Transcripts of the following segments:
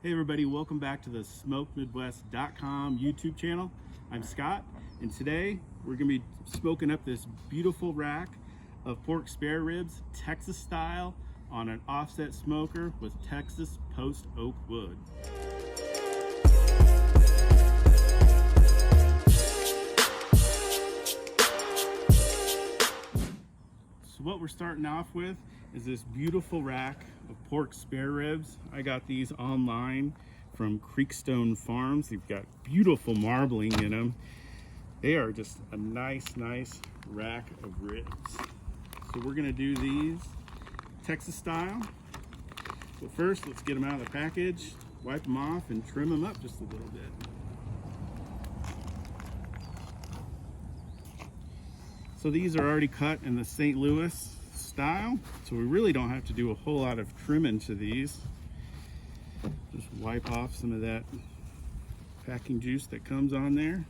Hey everybody, welcome back to the SmokedMidwest.com YouTube channel. I'm Scott, and today we're going to be smoking up this beautiful rack of pork spare ribs, Texas style, on an offset smoker with Texas post oak wood. So what we're starting off with is this beautiful rack of pork spare ribs. I got these online from Creekstone Farms. They've got beautiful marbling in them. They are just a nice rack of ribs. So we're gonna do these Texas style. So first, let's get them out of the package, wipe them off, and trim them up just a little bit. So these are already cut in the St. Louis style, so we really don't have to do a whole lot of trimming to these. Just wipe off some of that packing juice that comes on there.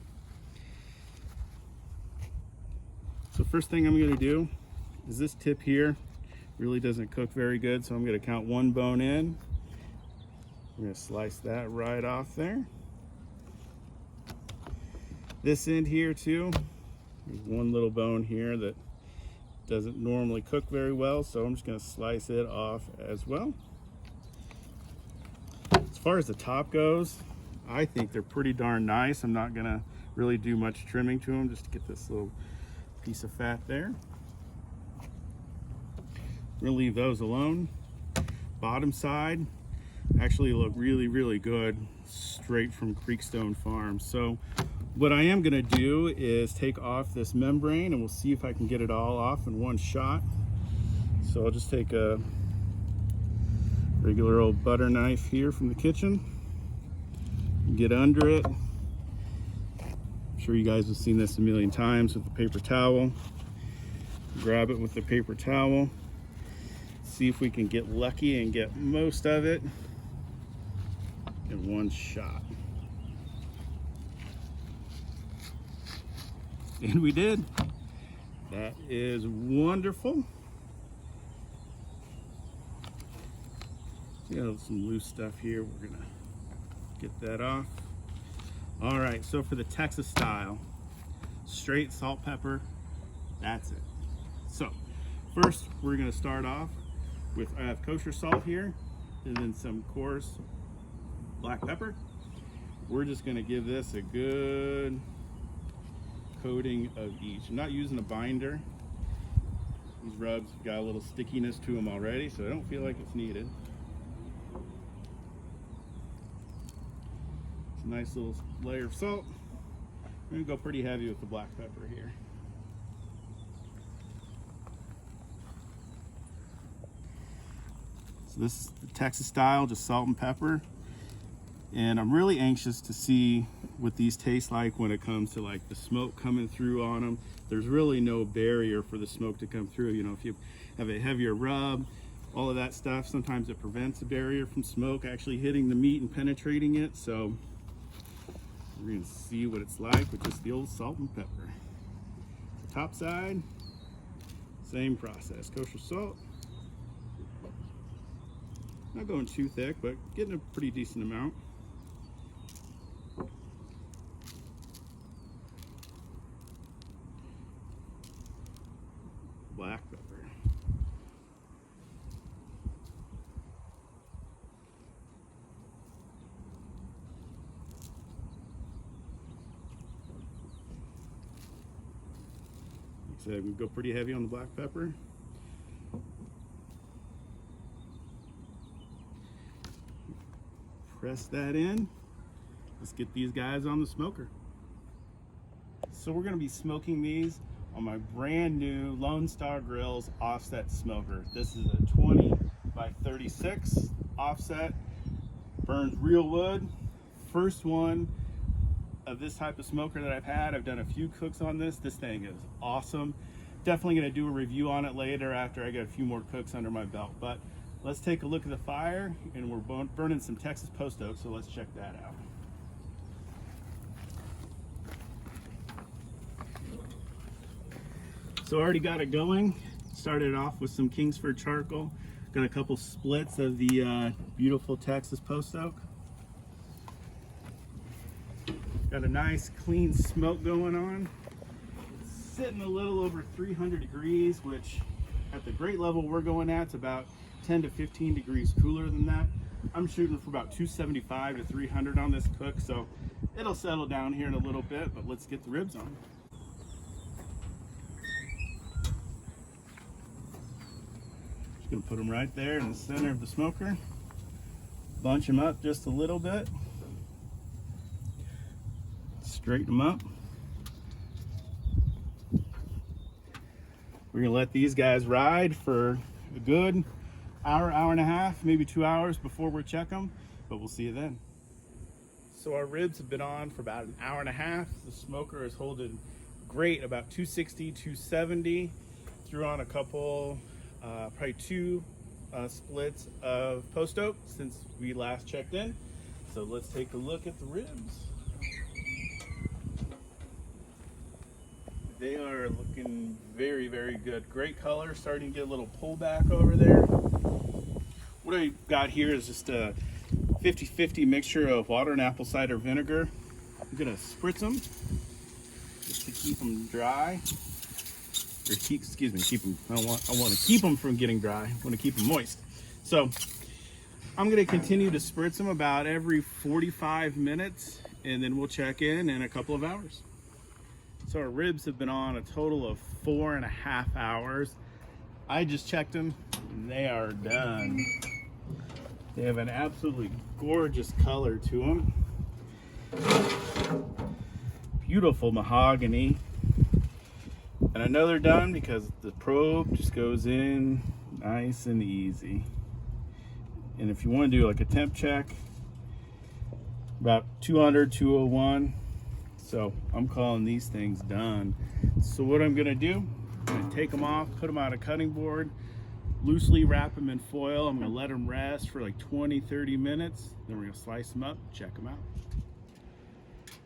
So first thing I'm going to do is this tip here really doesn't cook very good, so I'm going to count one bone in. I'm going to slice that right off there. This end here too, there's one little bone here that doesn't normally cook very well, so I'm just going to slice it off as well. As far as the top goes, I think they're pretty darn nice. I'm not going to really do much trimming to them just to get this little piece of fat there. We're going to leave those alone. Bottom side actually look really good, straight from Creekstone Farms. So what I am going to do is take off this membrane, and we'll see if I can get it all off in one shot. So I'll just take a regular old butter knife here from the kitchen, get under it. I'm sure you guys have seen this a million times with the paper towel. Grab it with the paper towel, see if we can get lucky and get most of it in one shot. And we did. That is wonderful. We got some loose stuff here. We're gonna get that off. All right, so for the Texas style, straight salt, pepper, that's it. So first we're gonna start off with, I have kosher salt here, and then some coarse black pepper. We're just gonna give this a good coating of each. I'm not using a binder. These rubs got a little stickiness to them already, so I don't feel like it's needed. It's a nice little layer of salt. I'm gonna go pretty heavy with the black pepper here. So this is the Texas style, just salt and pepper. And I'm really anxious to see what these taste like when it comes to like the smoke coming through on them. There's really no barrier for the smoke to come through. You know, if you have a heavier rub, all of that stuff, sometimes it prevents a barrier from smoke actually hitting the meat and penetrating it. So we're gonna see what it's like with just the old salt and pepper. Top side, same process, kosher salt. Not going too thick, but getting a pretty decent amount. Black pepper. Like I said, we go pretty heavy on the black pepper. Press that in. Let's get these guys on the smoker. So we're going to be smoking these on my brand new Lone Star Grillz offset smoker. This is a 20 by 36 offset, burns real wood. First one of this type of smoker that I've had. I've done a few cooks on this. This thing is awesome. Definitely going to do a review on it later after I get a few more cooks under my belt. But let's take a look at the fire, and we're burning some Texas post oak, so let's check that out. So I already got it going. Started off with some Kingsford charcoal. Got a couple splits of the beautiful Texas post oak. Got a nice clean smoke going on. It's sitting a little over 300 degrees, which at the grate level we're going at, it's about 10 to 15 degrees cooler than that. I'm shooting for about 275 to 300 on this cook, so it'll settle down here in a little bit, but let's get the ribs on. Just gonna put them right there in the center of the smoker. Bunch them up just a little bit. Straighten them up. We're gonna let these guys ride for a good hour, hour and a half, maybe 2 hours before we check them, but we'll see you then. So our ribs have been on for about an hour and a half. The smoker is holding great, about 260, 270. Threw on a couple, probably two splits of post oak since we last checked in. So let's take a look at the ribs. They are looking very, very good. Great color, starting to get a little pullback over there. What I got here is just a 50-50 mixture of water and apple cider vinegar. I'm gonna spritz them just to keep them dry. Or keep them, I want to keep them from getting dry. I want to keep them moist. So I'm gonna continue to spritz them about every 45 minutes, and then we'll check in a couple of hours. So our ribs have been on a total of 4.5 hours. I just checked them and they are done. They have an absolutely gorgeous color to them. Beautiful mahogany. And I know they're done because the probe just goes in nice and easy. And if you want to do like a temp check, about 200, 201. So I'm calling these things done. So what I'm gonna do, I'm gonna take them off, put them on a cutting board, loosely wrap them in foil. I'm gonna let them rest for like 20, 30 minutes. Then we're gonna slice them up, check them out.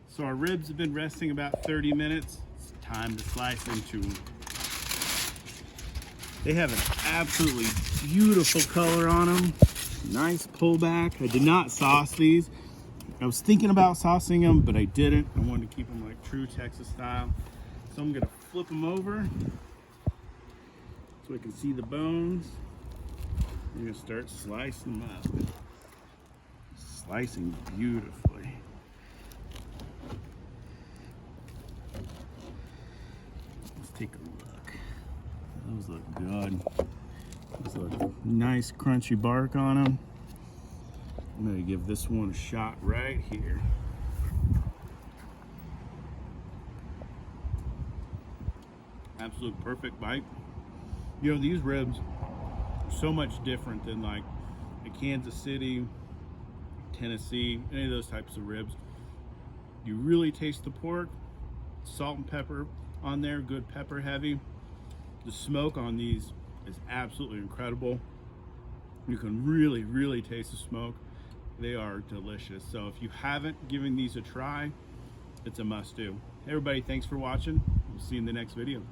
So our ribs have been resting about 30 minutes. It's time to slice into them. They have an absolutely beautiful color on them. Nice pullback. I did not sauce these. I was thinking about saucing them, but I didn't. I wanted to keep them like true Texas style. So I'm gonna flip them over so I can see the bones. I'm gonna start slicing them up. Slicing beautifully. Let's take a look. Those look good. Those look nice crunchy bark on them. I'm gonna give this one a shot right here. Absolute perfect bite. You know, these ribs are so much different than like a Kansas City, Tennessee, any of those types of ribs. You really taste the pork, salt and pepper on there, good pepper heavy. The smoke on these is absolutely incredible. You can really, really taste the smoke. They are delicious. So if you haven't given these a try, it's a must do. Everybody, thanks for watching. We'll see you in the next video.